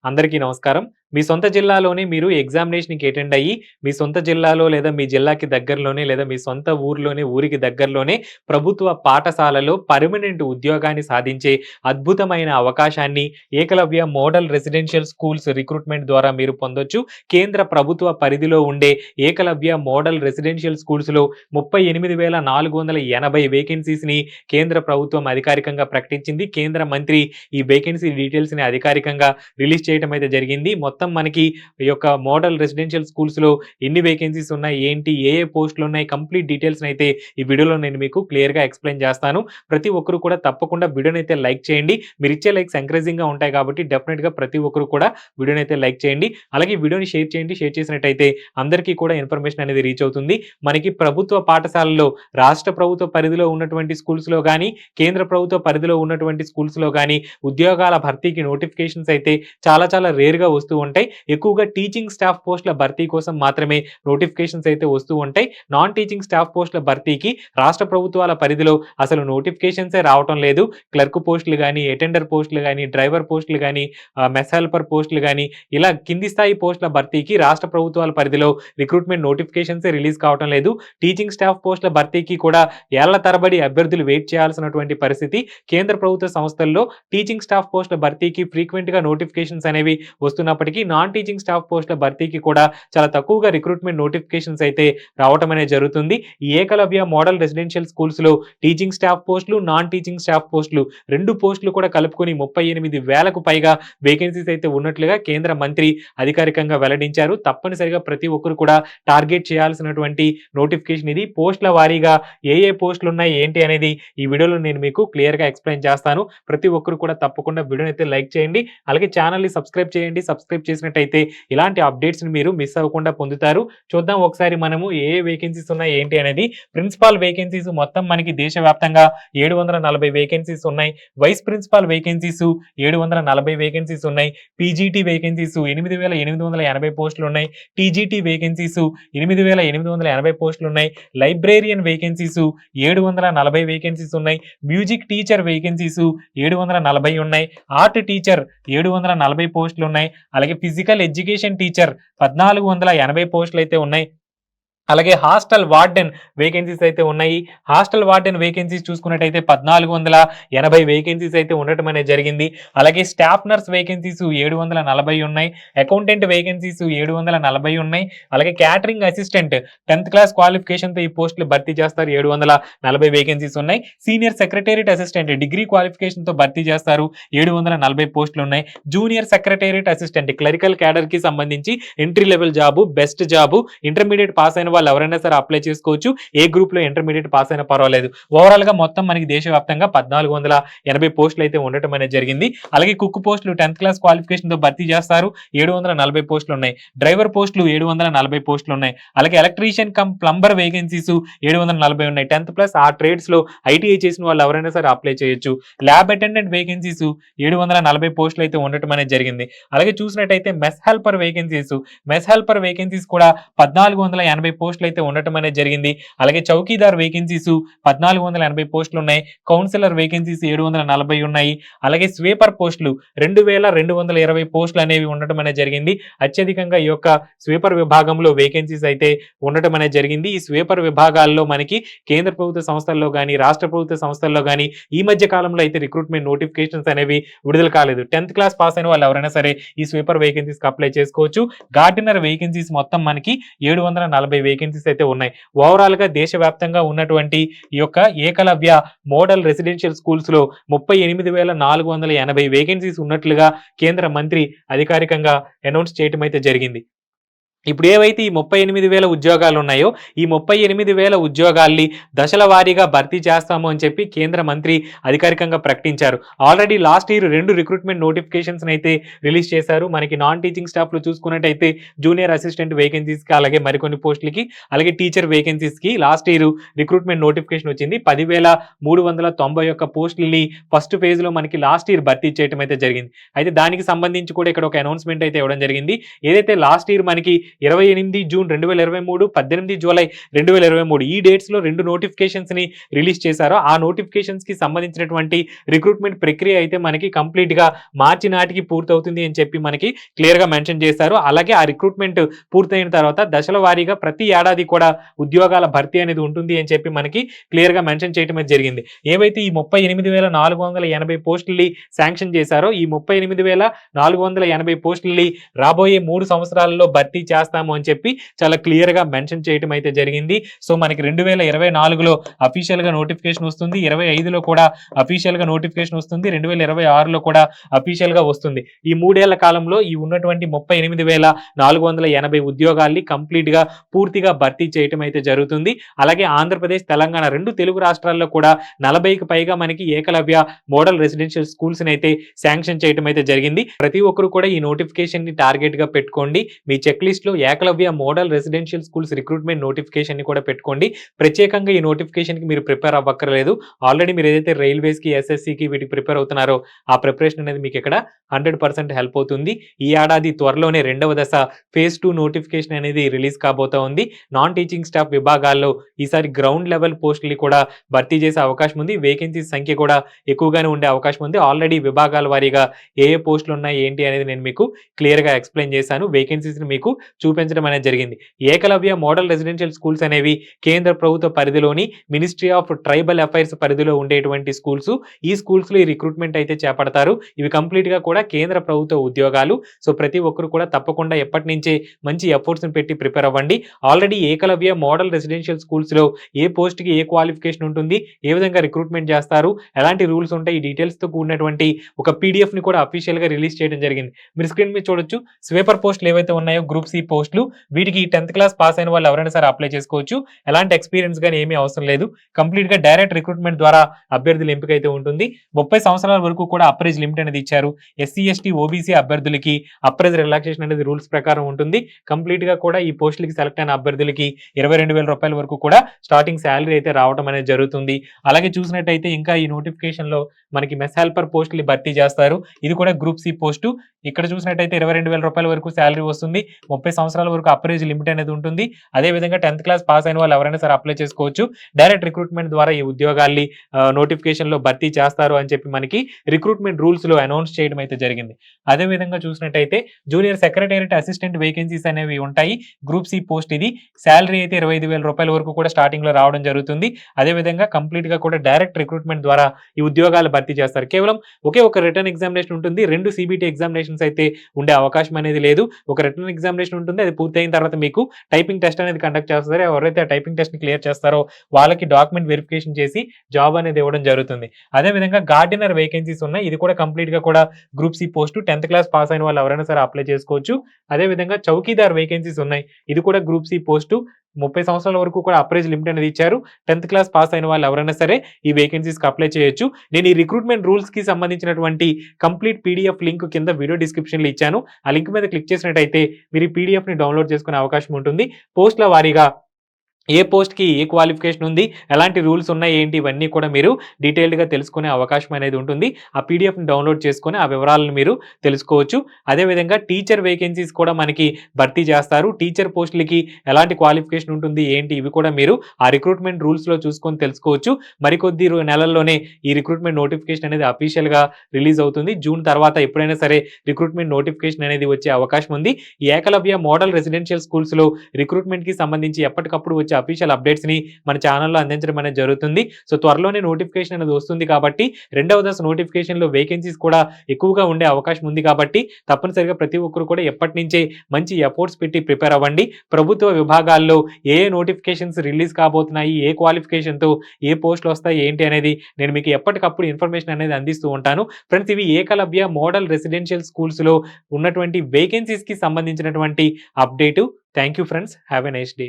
అందరికీ నమస్కారం. మీ సొంత జిల్లాలోనే మీరు ఎగ్జామినేషన్‌కి అటెండ్ అయ్యి, మీ సొంత జిల్లాలో లేదా మీ జిల్లాకి దగ్గరలోనే లేదా మీ సొంత ఊర్లోనే, ఊరికి దగ్గరలోనే ప్రభుత్వ పాఠశాలలో పర్మనెంట్ ఉద్యోగాన్ని సాధించే అద్భుతమైన అవకాశాన్ని Eklavya model residential schools recruitment ద్వారా మీరు పొందొచ్చు. కేంద్ర ప్రభుత్వ పరిధిలో ఉండే ఏకలవ్య మోడల్ రెసిడెన్షియల్ స్కూల్స్‌లో 38,480 వేకెన్సీస్‌ని కేంద్ర ప్రభుత్వం అధికారికంగా ప్రకటించింది. కేంద్ర మంత్రి ఈ వేకెన్సీ డీటెయిల్స్‌ని అధికారికంగా రిలీజ్ చేయటం అయితే జరిగింది. మొత్తం మనకి ఈ యొక్క మోడల్ రెసిడెన్షియల్ స్కూల్స్‌లో ఎన్ని వేకెన్సీస్ ఉన్నాయి, ఏంటి, ఏ పోస్టులు ఉన్నాయి, కంప్లీట్ డీటెయిల్స్‌ని అయితే ఈ వీడియోలో నేను మీకు క్లియర్‌గా ఎక్స్‌ప్లెయిన్ చేస్తాను. ప్రతి ఒక్కరు కూడా తప్పకుండా వీడియోని అయితే లైక్ చేయండి. మీరు ఇచ్చే లైక్స్ ఎంకరేజింగ్‌గా ఉంటాయి కాబట్టి డెఫినిట్‌గా ప్రతి ఒక్కరు కూడా వీడియోని అయితే లైక్ చేయండి. అలాగే వీడియోని షేర్ చేయండి. షేర్ చేసినట్టయితే అందరికీ కూడా ఇన్ఫర్మేషన్ అనేది రీచ్ అవుతుంది. మనకి ప్రభుత్వ పాఠశాలల్లో రాష్ట్ర ప్రభుత్వ పరిధిలో ఉన్నటువంటి స్కూల్స్‌లో గాని, కేంద్ర ప్రభుత్వ పరిధిలో ఉన్నటువంటి స్కూల్స్‌లో గాని ఉద్యోగాల భర్తీకి నోటిఫికేషన్స్ అయితే చాలా రేర్‌గా వస్తూ ఉంటాయి. ఎక్కువగా టీచింగ్ స్టాఫ్ పోస్టుల భర్తీ కోసం మాత్రమే నోటిఫికేషన్స్ అయితే వస్తూ ఉంటాయి. నాన్ టీచింగ్ స్టాఫ్ పోస్టుల భర్తీకి రాష్ట్ర ప్రభుత్వాల పరిధిలో అసలు నోటిఫికేషన్సే రావటం లేదు. క్లర్క్ పోస్టులు గాని, అటెండర్ పోస్టులు గాని, డ్రైవర్ పోస్టులు గాని, మెస్ హెల్పర్ పోస్టులు గాని, ఇలా కింది స్థాయి పోస్టుల భర్తీకి రాష్ట్ర ప్రభుత్వాల పరిధిలో రిక్రూట్‌మెంట్ నోటిఫికేషన్సే రిలీజ్ కావటం లేదు. టీచింగ్ స్టాఫ్ పోస్టుల భర్తీకి కూడా ఏళ్ల తరబడి అభ్యర్థులు వెయిట్ చేయాల్సినటువంటి పరిస్థితి. కేంద్ర ప్రభుత్వ సంస్థల్లో టీచింగ్ స్టాఫ్ పోస్టుల భర్తీకి ఫ్రీక్వెంట్‌గా నోటిఫికేషన్స్ అనేవి వస్తున్నప్పటికీ నాన్ టీచింగ్ స్టాఫ్ పోస్టుల భర్తీకి కూడా చాలా తక్కువగా రిక్రూట్‌మెంట్ నోటిఫికేషన్స్ అయితే రావటం అనేది జరుగుతుంది. ఈ ఏకలవ్య మోడల్ రెసిడెన్షియల్ స్కూల్స్‌లో టీచింగ్ స్టాఫ్ పోస్టులు, నాన్ టీచింగ్ స్టాఫ్ పోస్టులు 2 పోస్టులు కూడా కలుపుకొని 38,000కు పైగా వేకెన్సీస్ అయితే ఉన్నట్లుగా కేంద్ర మంత్రి అధికారికంగా వెల్లడించారు. తప్పనిసరిగా ప్రతి ఒక్కరు కూడా టార్గెట్ చేయాల్సినటువంటి నోటిఫికేషన్ ఇది. పోస్టుల వారీగా ఏ పోస్టులు ఉన్నాయి, ఏంటి అనేది ఈ వీడియోలో నేను మీకు క్లియర్‌గా ఎక్స్‌ప్లెయిన్ చేస్తాను. ప్రతి ఒక్కరు కూడా తప్పకుండా వీడియోని అయితే లైక్ చేయండి. అలాగే ఛానెల్‌ని సబ్స్క్రైబ్ చేయండి. సబ్స్క్రైబ్ చేసినట్టయితే ఇలాంటి అప్డేట్స్‌ని మీరు మిస్ అవ్వకుండా పొందుతారు. చూద్దాం ఒకసారి మనము ఏ వేకెన్సీస్ ఉన్నాయి, ఏంటి అనేది. ప్రిన్సిపాల్ వేకెన్సీస్ మొత్తం మనకి దేశవ్యాప్తంగా 740 వేకెన్సీస్ ఉన్నాయి. వైస్ ప్రిన్సిపాల్ వేకెన్సీస్ 740 వేకెన్సీస్ ఉన్నాయి. పీజీటీ వేకెన్సీస్ 8,880 పోస్టులు ఉన్నాయి. టీజీటీ వేకెన్సీస్ 8,880 పోస్టులు ఉన్నాయి. లైబ్రేరియన్ వేకెన్సీస్ 740 వేకెన్సీస్ ఉన్నాయి. మ్యూజిక్ టీచర్ వేకెన్సీస్ 740 ఉన్నాయి. ఆర్ట్ టీచర్ 740 పోస్టులు ఉన్నాయి. అలాగే ఫిజికల్ ఎడ్యుకేషన్ టీచర్ 1,480 పోస్టులు అయితే ఉన్నాయి. అలాగే హాస్టల్ వార్డెన్ వేకెన్సీస్ అయితే ఉన్నాయి. హాస్టల్ వార్డెన్ వేకెన్సీస్ చూసుకున్నట్టయితే 1,480 వేకెన్సీస్ అయితే ఉండటం అనేది జరిగింది. అలాగే స్టాఫ్ నర్స్ వేకెన్సీస్ 740 ఉన్నాయి. అకౌంటెంట్ వేకెన్సీస్ 740 ఉన్నాయి. అలాగే క్యాటరింగ్ అసిస్టెంట్ 10th క్లాస్ క్వాలిఫికేషన్తో ఈ పోస్టులు భర్తీ చేస్తారు. 740 వేకెన్సీస్ ఉన్నాయి. సీనియర్ సెక్రటేరియట్ అసిస్టెంట్ డిగ్రీ క్వాలిఫికేషన్తో భర్తీ చేస్తారు. 740 పోస్టులు ఉన్నాయి. Junior secretariat assistant clerical cadre కి సంబంధించి entry level job, best job, intermediate pass అయిన వాళ్ళు ఎవరైనా సరే అప్లై చేసుకోవచ్చు. ఏ గ్రూప్ లో ఇంటర్మీడియట్ పాస్ అయినా పర్వాలేదు. ఓవరాల్ గా మొత్తం మనకి దేశవ్యాప్తంగా 1,480 పోస్టులు అయితే ఉండటం అనేది జరిగింది. అలాగే కుక్ పోస్టులు 10th క్లాస్ క్వాలిఫికేషన్ తో భర్తీ చేస్తారు. 740 పోస్టులు ఉన్నాయి. డ్రైవర్ పోస్టులు 740 పోస్టులు ఉన్నాయి. అలాగే ఎలక్ట్రీషియన్ కమ్ ప్లంబర్ వేకెన్సీస్ 740 ఉన్నాయి. 10th ప్లస్ ఆ ట్రేడ్స్ లో ఐటీఐ చేసిన వాళ్ళు ఎవరైనా సరే అప్లై చేయొచ్చు. ల్యాబ్ అటెండెంట్ వేకెన్సీస్ 740 పోస్టులు అయితే ఉండటం అనేది జరిగింది. అలాగే చూసినట్టయితే మెస్ హెల్పర్ వేకెన్సీస్ కూడా 1,480 పోస్టులు అయితే ఉండటం అనేది జరిగింది. అలాగే చౌకీదార్ వేకెన్సీస్ 1,480 పోస్టులు ఉన్నాయి. కౌన్సిలర్ వేకెన్సీస్ 740 ఉన్నాయి. అలాగే స్వీపర్ పోస్టులు 2,220 పోస్టులు అనేవి ఉండటం అనేది జరిగింది. అత్యధికంగా ఈ యొక్క స్వీపర్ విభాగంలో వేకెన్సీస్ అయితే ఉండటం అనేది జరిగింది. ఈ స్వీపర్ విభాగాల్లో మనకి కేంద్ర ప్రభుత్వ సంస్థల్లో కానీ, రాష్ట్ర ప్రభుత్వ సంస్థల్లో కానీ ఈ మధ్య కాలంలో అయితే రిక్రూట్మెంట్ నోటిఫికేషన్స్ అనేవి విడుదల కాలేదు. 10th క్లాస్ పాస్ అయిన వాళ్ళు ఎవరైనా సరే ఈ స్వీపర్ వేకెన్సీస్ కి అప్లై చేసుకోవచ్చు. గార్డెనర్ వేకెన్సీస్ మొత్తం మనకి 740 వేకెన్సీస్ అయితే ఉన్నాయి. ఓవరాల్ గా దేశవ్యాప్తంగా ఉన్నటువంటి ఈ యొక్క ఏకలవ్య మోడల్ రెసిడెన్షియల్ స్కూల్స్ లో 38,480 వేకెన్సీస్ ఉన్నట్లుగా కేంద్ర మంత్రి అధికారికంగా అనౌన్స్ చేయటం అయితే జరిగింది. ఇప్పుడు ఏవైతే ఈ 38,000 ఉద్యోగాలు ఉన్నాయో ఈ 38,000 ఉద్యోగాల్ని దశల వారీగా భర్తీ చేస్తాము అని చెప్పి కేంద్ర మంత్రి అధికారికంగా ప్రకటించారు. Already last year 2 recruitment notifications అయితే రిలీజ్ చేశారు. మనకి నాన్ టీచింగ్ స్టాఫ్ లో చూసుకున్నట్టయితే జూనియర్ అసిస్టెంట్ వేకెన్సీస్ కి, అలాగే మరికొన్ని పోస్టులకి, అలాగే టీచర్ వేకెన్సీస్ కి లాస్ట్ ఇయర్ రిక్రూట్మెంట్ నోటిఫికేషన్ వచ్చింది. 10,391 పోస్టులని ఫస్ట్ ఫేజ్ లో మనకి లాస్ట్ ఇయర్ భర్తీ చేయడం అయితే జరిగింది. అయితే దానికి సంబంధించి కూడా ఇక్కడ ఒక అనౌన్స్మెంట్ అయితే ఇవ్వడం జరిగింది. ఏదైతే లాస్ట్ ఇయర్ మనకి 28 జూన్ 2023, 18 జూలై 2023 ఈ డేట్స్లో 2 నోటిఫికేషన్స్ని రిలీజ్ చేశారో ఆ నోటిఫికేషన్స్కి సంబంధించినటువంటి రిక్రూట్మెంట్ ప్రక్రియ అయితే మనకి కంప్లీట్గా మార్చి నాటికి పూర్తవుతుంది అని చెప్పి మనకి క్లియర్గా మెన్షన్ చేశారు. అలాగే ఆ రిక్రూట్మెంట్ పూర్తయిన తర్వాత దశల వారీగా ప్రతి ఏడాది కూడా ఉద్యోగాల భర్తీ అనేది ఉంటుంది అని చెప్పి మనకి క్లియర్గా మెన్షన్ చేయడం అయితే జరిగింది. ఏవైతే ఈ 38,480 పోస్టుల్ని శాంక్షన్ చేశారో ఈ 38,480 పోస్టుల్ని రాబోయే 3 సంవత్సరాలలో భర్తీ చేస్తాము అని చెప్పి చాలా క్లియర్గా మెన్షన్ చేయడం అయితే జరిగింది. సో మనకి 2024లో అఫీషియల్గా నోటిఫికేషన్ వస్తుంది, 25లో కూడా అఫీషియల్గా నోటిఫికేషన్ వస్తుంది, 2026లో కూడా అఫీషియల్గా వస్తుంది. ఈ 3 ఏళ్ల కాలంలో ఈ ఉన్నటువంటి 38,480 ఉద్యోగాల్ని కంప్లీట్గా పూర్తిగా భర్తీ చేయటం అయితే జరుగుతుంది. అలాగే ఆంధ్రప్రదేశ్, తెలంగాణ 2 తెలుగు రాష్ట్రాల్లో కూడా 40కి పైగా మనకి ఏకలవ్య మోడల్ రెసిడెన్షియల్ స్కూల్స్ అయితే శాంక్షన్ చేయడం అయితే జరిగింది. ప్రతి ఒక్కరు కూడా ఈ నోటిఫికేషన్ ని టార్గెట్ గా పెట్టుకోండి. మీ చెక్ లిస్ట్ లో Eklavya model residential schools recruitment notification ని కూడా పెట్టుకోండి. ప్రత్యేకంగా ఈ నోటిఫికేషన్ కి మీరు ప్రిపేర్ అవ్వక్కర్లేదు. ఆల్రెడీ మీరు ఏదైతే రైల్వేస్ కి, ఎస్ఎస్సి కి వీటికి ప్రిపేర్ అవుతున్నారో ఆ ప్రిపరేషన్ అనేది మీకు ఇక్కడ 100% హెల్ప్ అవుతుంది. ఈ ఏడాది త్వరలోనే 2వ దశ ఫేజ్ 2 నోటిఫికేషన్ అనేది రిలీజ్ కాబోతా ఉంది. నాన్ టీచింగ్ స్టాఫ్ విభాగాల్లో ఈసారి గ్రౌండ్ లెవెల్ పోస్టులు కూడా భర్తీ చేసే అవకాశం ఉంది. వేకెన్సీస్ సంఖ్య కూడా ఎక్కువగానే ఉండే అవకాశం ఉంది. ఆల్రెడీ విభాగాల వారీగా ఏ పోస్టులు ఉన్నాయి ఏంటి అనేది నేను మీకు క్లియర్గా ఎక్స్ప్లెయిన్ చేశాను. వేకెన్సీస్ని మీకు చూపించడం అనేది జరిగింది. ఏకలవ్య మోడల్ రెసిడెన్షియల్ స్కూల్స్ అనేవి కేంద్ర ప్రభుత్వ పరిధిలోని మినిస్ట్రీ ఆఫ్ ట్రైబల్ అఫైర్స్ పరిధిలో ఉండేటువంటి స్కూల్స్. ఈ స్కూల్స్లో ఈ రిక్రూట్మెంట్ అయితే చేపడతారు. ఇవి కంప్లీట్గా కూడా కేంద్ర ప్రభుత్వ ఉద్యోగాలు. సో ప్రతి ఒక్కరు కూడా తప్పకుండా ఎప్పటి నుంచే మంచి ఎఫర్ట్స్ని పెట్టి ప్రిపేర్ అవ్వండి. ఆల్రెడీ ఏకలవ్య మోడల్ రెసిడెన్షియల్ స్కూల్స్లో ఏ పోస్ట్కి ఏ క్వాలిఫికేషన్ ఉంటుంది, ఏ విధంగా రిక్రూట్మెంట్ చేస్తారు, ఎలాంటి రూల్స్ ఉంటాయి, ఈ డీటెయిల్స్తో కూడినటువంటి ఒక పీడిఎఫ్ని కూడా అఫీషియల్గా రిలీజ్ చేయడం జరిగింది. మీరు స్క్రీన్ మీద చూడొచ్చు. స్వీపర్ పోస్టులు ఏవైతే ఉన్నాయో గ్రూప్ సి పోస్టులు, వీటికి 10th క్లాస్ పాస్ అయిన వాళ్ళు ఎవరైనా సరే అప్లై చేసుకోవచ్చు. ఎలాంటి ఎక్స్పీరియన్స్ కానీ ఏమీ అవసరం లేదు. కంప్లీట్గా డైరెక్ట్ రిక్రూట్మెంట్ ద్వారా అభ్యర్థుల ఎంపిక అయితే ఉంటుంది. 30 సంవత్సరాల వరకు కూడా అప్రైజ్ లిమిట్ అనేది ఇచ్చారు. ఎస్సీ, ఎస్టీ, ఓబీసీ అభ్యర్థులకి అప్రైజ్ రిలాక్సేషన్ అనేది రూల్స్ ప్రకారం ఉంటుంది. కంప్లీట్గా కూడా ఈ పోస్టులకి సెలెక్ట్ అయిన అభ్యర్థులకి 22,000 రూపాయల వరకు కూడా స్టార్టింగ్ శాలరీ అయితే రావడం అనేది జరుగుతుంది. అలాగే చూసినట్టయితే ఇంకా ఈ నోటిఫికేషన్ లో మనకి మెస్ హెల్పర్ పోస్టులు భర్తీ చేస్తారు. ఇది కూడా గ్రూప్ సి పోస్టు. ఇక్కడ చూసినట్టయితే 22,000 రూపాయల వరకు శాలరీ వస్తుంది. 30 సంవత్సరాల వరకు అప్రైజ్ లిమిట్ అనేది ఉంటుంది. అదే విధంగా 10th క్లాస్ పాస్ అయిన వాళ్ళు ఎవరైనా సరే అప్లై చేసుకోవచ్చు. డైరెక్ట్ రిక్రూట్మెంట్ ద్వారా ఈ ఉద్యోగాల్ని నోటిఫికేషన్ లో భర్తీ చేస్తారు అని చెప్పి మనకి రిక్రూట్మెంట్ రూల్స్ లో అనౌన్స్ చేయడం అయితే జరిగింది. అదే విధంగా చూసినట్టయితే జూనియర్ సెక్రటేరియట్ అసిస్టెంట్ వేకెన్సీస్ అనేవి ఉంటాయి. గ్రూప్ సి పోస్ట్ ఇది. శాలరీ అయితే 25,000 రూపాయల వరకు కూడా స్టార్టింగ్ లో రావడం జరుగుతుంది. అదే విధంగా కంప్లీట్ గా కూడా డైరెక్ట్ రిక్రూట్మెంట్ ద్వారా ఈ ఉద్యోగాలు భర్తీ చేస్తారు. కేవలం ఒకే ఒక రిటర్న్ ఎగ్జామినేషన్ ఉంటుంది. 2 సిబిటి ఎగ్జామినేషన్స్ అయితే ఉండే అవకాశం అనేది లేదు. ఒక రిటర్న్ ఎగ్జామినేషన్ ఉంటుంది. అది పూర్తయిన తర్వాత మీకు టైపింగ్ టెస్ట్ అనేది కండక్ట్ చేస్తారు. ఎవరైతే ఆ టైపింగ్ టెస్ట్ ని క్లియర్ చేస్తారో వాళ్ళకి డాక్యుమెంట్ వెరిఫికేషన్ చేసి జాబ్ అనేది ఇవ్వడం జరుగుతుంది. అదే విధంగా గార్డెనర్ వేకెన్సీస్ ఉన్నాయి. ఇది కూడా కంప్లీట్ గా కూడా group C post. 10th class pass అయిన వాళ్ళు ఎవరైనా సరే అప్లై చేసుకోవచ్చు. అదే విధంగా చౌకీదార్ వేకెన్సీస్ ఉన్నాయి. ఇది కూడా గ్రూప్ సి పోస్టు. 30 సంవత్సరాల వరకు కూడా అప్రైజ్ లిమిట్ అనేది ఇచ్చారు. 10th క్లాస్ పాస్ అయిన వాళ్ళు ఎవరైనా సరే ఈ వేకెన్సీస్కి అప్లై చేయొచ్చు. నేను ఈ రిక్రూట్మెంట్ రూల్స్ కి సంబంధించినటువంటి కంప్లీట్ పీడిఎఫ్ లింక్ కింద వీడియో డిస్క్రిప్షన్ లో ఇచ్చాను. ఆ లింక్ మీద క్లిక్ చేసినట్టయితే మీరు ఈ పీడిఎఫ్ ని డౌన్లోడ్ చేసుకునే అవకాశం ఉంటుంది. పోస్టుల వారీగా ఏ పోస్ట్‌కి ఏ క్వాలిఫికేషన్ ఉంది, ఎలాంటి రూల్స్ ఉన్నాయి ఏంటి, ఇవన్నీ కూడా మీరు డీటెయిల్డ్‌గా తెలుసుకునే అవకాశం అనేది ఉంటుంది. ఆ పీడిఎఫ్‌ని డౌన్లోడ్ చేసుకొని ఆ వివరాలను మీరు తెలుసుకోవచ్చు. అదేవిధంగా టీచర్ వేకెన్సీస్ కూడా మనకి భర్తీ చేస్తారు. టీచర్ పోస్టులకి ఎలాంటి క్వాలిఫికేషన్ ఉంటుంది ఏంటి, ఇవి కూడా మీరు ఆ రిక్రూట్మెంట్ రూల్స్‌లో చూసుకొని తెలుసుకోవచ్చు. మరికొద్ది నెలల్లోనే ఈ రిక్రూట్మెంట్ నోటిఫికేషన్ అనేది అఫీషియల్‌గా రిలీజ్ అవుతుంది. జూన్ తర్వాత ఎప్పుడైనా సరే రిక్రూట్మెంట్ నోటిఫికేషన్ అనేది వచ్చే అవకాశం ఉంది. ఈ ఏకలవ్య మోడల్ రెసిడెన్షియల్ స్కూల్స్‌లో రిక్రూట్మెంట్‌కి సంబంధించి ఎప్పటికప్పుడు వచ్చే అఫీషియల్ అప్డేట్స్ ని మన ఛానల్లో అందించడం అనేది జరుగుతుంది. సో త్వరలోనే నోటిఫికేషన్ అనేది వస్తుంది కాబట్టి 2వ దశ నోటిఫికేషన్ లో వేకెన్సీస్ కూడా ఎక్కువగా ఉండే అవకాశం ఉంది కాబట్టి తప్పనిసరిగా ప్రతి ఒక్కరు కూడా ఎప్పటి నుంచే మంచి ఎఫర్ట్స్ పెట్టి ప్రిపేర్ అవ్వండి. ప్రభుత్వ విభాగాల్లో ఏ నోటిఫికేషన్స్ రిలీజ్ కాబోతున్నాయి, ఏ క్వాలిఫికేషన్ తో ఏ పోస్టులు వస్తాయి ఏంటి అనేది నేను మీకు ఎప్పటికప్పుడు ఇన్ఫర్మేషన్ అనేది అందిస్తూ ఉంటాను. ఫ్రెండ్స్, ఇవి ఏకలవ్య మోడల్ రెసిడెన్షియల్ స్కూల్స్ లో ఉన్నటువంటి వేకెన్సీస్ కి సంబంధించినటువంటి update. Thank you friends. Have a nice day.